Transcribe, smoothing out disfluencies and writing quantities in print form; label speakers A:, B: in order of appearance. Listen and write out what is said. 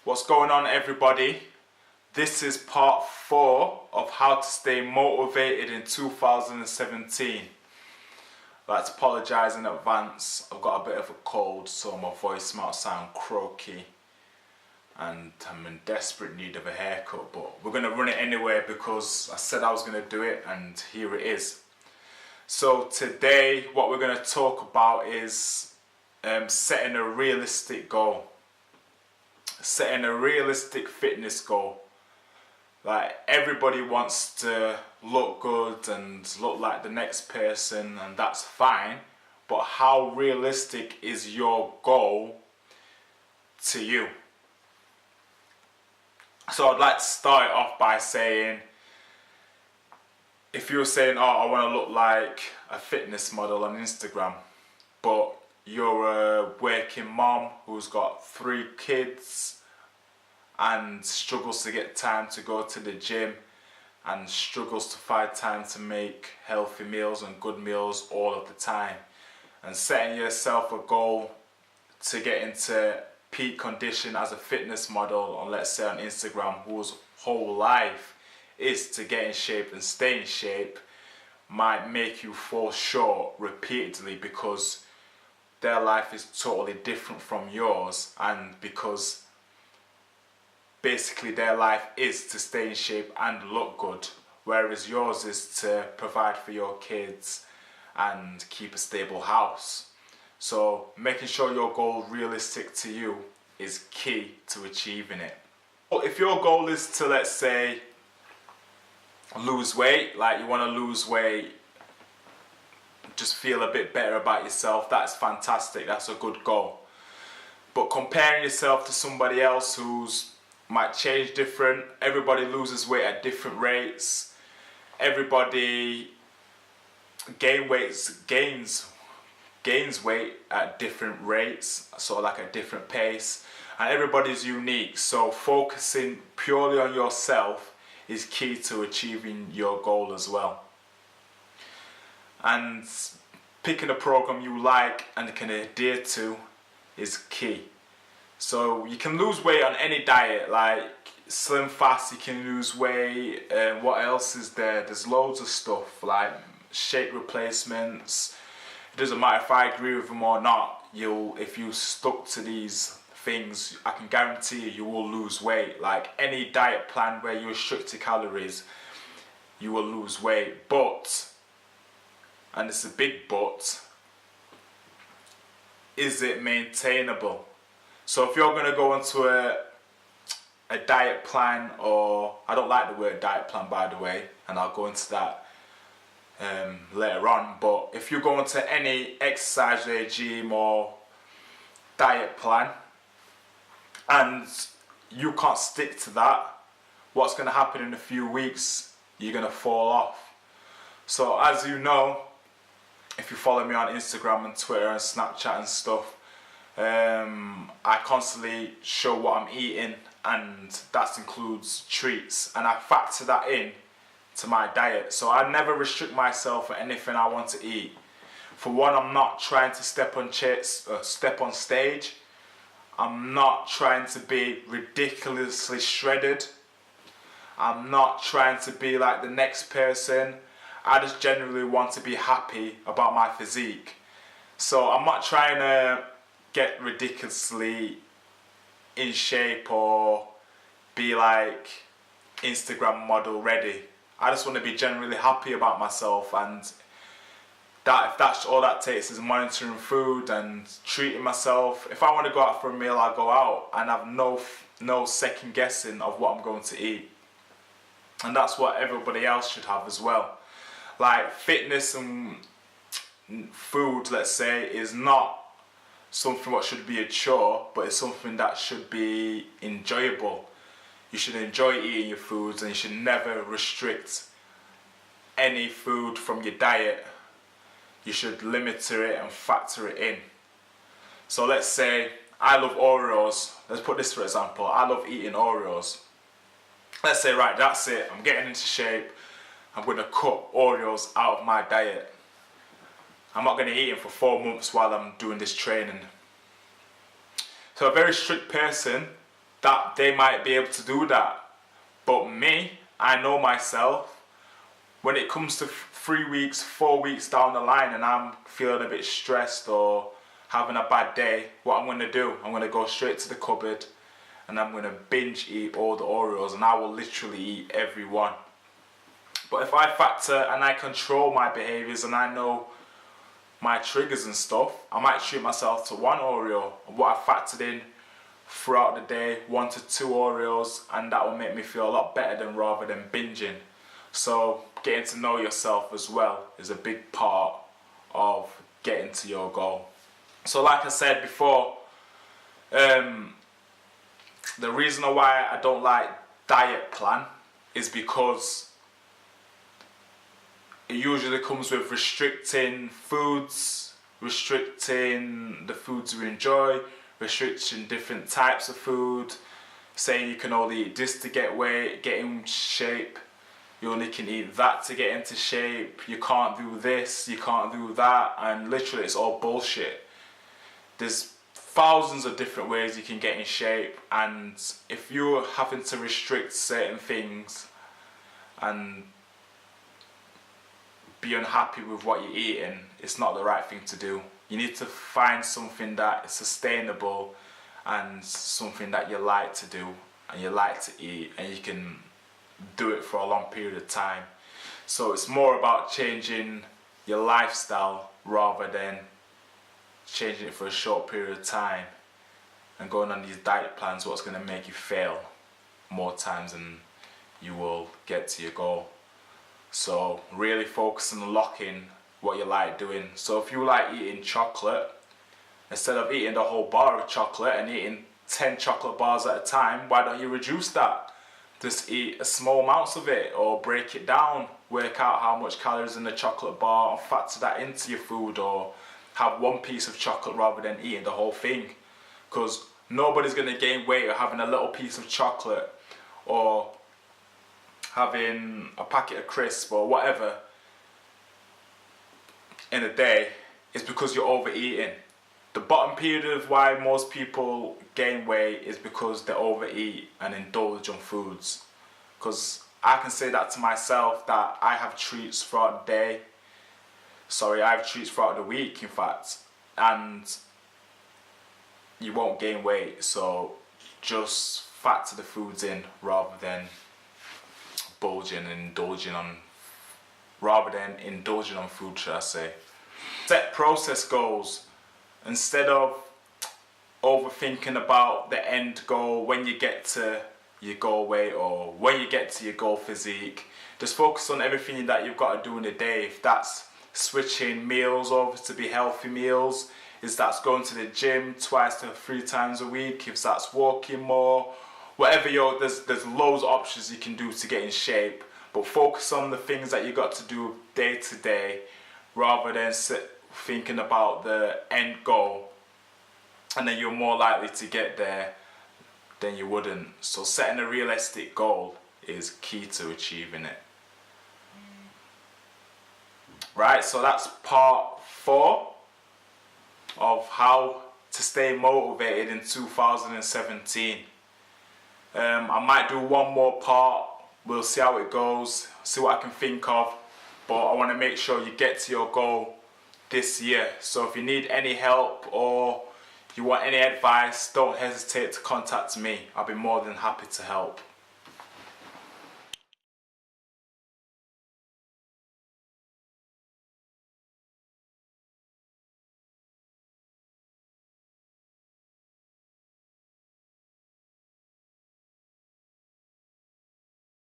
A: What's going on, everybody? This is part 4 of how to stay motivated in 2017. I'd like to apologise in advance. I've got a bit of a cold, so my voice might sound croaky and I'm in desperate need of a haircut, but we're going to run it anyway because I said I was going to do it, and here it is. So today what we're going to talk about is setting a realistic goal. Setting a realistic fitness goal. Like, everybody wants to look good and look like the next person, and that's fine, but how realistic is your goal to you? So I'd like to start off by saying, if you're saying, oh, I want to look like a fitness model on Instagram, but you're a working mom who's got 3 kids and struggles to get time to go to the gym and struggles to find time to make healthy meals and good meals all of the time, and setting yourself a goal to get into peak condition as a fitness model on, let's say, on Instagram, whose whole life is to get in shape and stay in shape, might make you fall short repeatedly because their life is totally different from yours, and because basically their life is to stay in shape and look good, whereas yours is to provide for your kids and keep a stable house. So making sure your goal is realistic to you is key to achieving it. Well, if your goal is to, let's say, lose weight, like you want to lose weight, just feel a bit better about yourself, that's fantastic, that's a good goal. But comparing yourself to somebody else who's might change different, everybody loses weight at different rates, everybody gains weight at different rates, so like a different pace, and everybody's unique. So focusing purely on yourself is key to achieving your goal as well. And picking a program you like and can adhere to is key. So you can lose weight on any diet, like Slim Fast, you can lose weight, what else is there? There's loads of stuff, like shake replacements. It doesn't matter if I agree with them or not, if you stuck to these things, I can guarantee you will lose weight. Like any diet plan where you restrict to calories, you will lose weight. But, and it's a big but, is it maintainable? So if you're going to go into a diet plan, or I don't like the word diet plan, by the way, and I'll go into that later on, but if you go into any exercise regime or diet plan and you can't stick to that, what's going to happen in a few weeks? You're going to fall off. So as you know, if you follow me on Instagram and Twitter and Snapchat and stuff, I constantly show what I'm eating, and that includes treats, and I factor that in to my diet. So I never restrict myself for anything I want to eat. For one, I'm not trying to step on stage. I'm not trying to be ridiculously shredded. I'm not trying to be like the next person. I just genuinely want to be happy about my physique. So I'm not trying to get ridiculously in shape or be like Instagram model ready. I just want to be generally happy about myself, and that if that's all that takes is monitoring food and treating myself. If I want to go out for a meal, I'll go out and have no second guessing of what I'm going to eat. And that's what everybody else should have as well. Like, fitness and food, let's say, is not something what should be a chore, but it's something that should be enjoyable. You should enjoy eating your foods, and you should never restrict any food from your diet. You should limit it and factor it in. So let's say I love Oreos. Let's put this for example. I love eating Oreos. Let's say, right, that's it, I'm getting into shape, I'm going to cut Oreos out of my diet. I'm not going to eat them for 4 months while I'm doing this training. So a very strict person that they might be able to do that. But me, I know myself, when it comes to 3 weeks, 4 weeks down the line and I'm feeling a bit stressed or having a bad day, what I'm going to do, I'm going to go straight to the cupboard and I'm going to binge eat all the Oreos, and I will literally eat every one. But if I factor and I control my behaviours and I know my triggers and stuff, I might treat myself to 1 Oreo, what I factored in throughout the day, 1 to 2 Oreos, and that will make me feel a lot better than rather than binging. So getting to know yourself as well is a big part of getting to your goal. So like I said before, the reason why I don't like diet plan is because it usually comes with restricting foods, restricting the foods we enjoy, restricting different types of food, saying you can only eat this to get weight, get in shape, you only can eat that to get into shape, you can't do this, you can't do that, and literally it's all bullshit. There's thousands of different ways you can get in shape, and if you're having to restrict certain things and be unhappy with what you're eating, it's not the right thing to do. You need to find something that is sustainable and something that you like to do and you like to eat, and you can do it for a long period of time. So it's more about changing your lifestyle rather than changing it for a short period of time and going on these diet plans, what's going to make you fail more times than you will get to your goal. So really focus on locking what you like doing. So if you like eating chocolate, instead of eating the whole bar of chocolate and eating 10 chocolate bars at a time, why don't you reduce that? Just eat a small amounts of it, or break it down, work out how much calories in the chocolate bar and factor that into your food, or have 1 piece of chocolate rather than eating the whole thing. Because nobody's going to gain weight or having a little piece of chocolate or having a packet of crisps or whatever in a day. Is because you're overeating. The bottom period of why most people gain weight is because they overeat and indulge on foods. Because I can say that to myself, that I have treats throughout the day. Sorry, I have treats throughout the week, in fact, and you won't gain weight. So just factor the foods in rather than indulging on food, should I say. Set process goals. Instead of overthinking about the end goal when you get to your goal weight or when you get to your goal physique, just focus on everything that you've got to do in a day. If that's switching meals over to be healthy meals, if that's going to the gym 2 to 3 times a week, if that's walking more, whatever there's loads of options you can do to get in shape, but focus on the things that you got to do day to day rather than thinking about the end goal, and then you're more likely to get there than you wouldn't. So setting a realistic goal is key to achieving it. Right, so that's part 4 of how to stay motivated in 2017. I might do 1 more part, we'll see how it goes, see what I can think of, but I want to make sure you get to your goal this year. So if you need any help or you want any advice, don't hesitate to contact me. I'll be more than happy to help.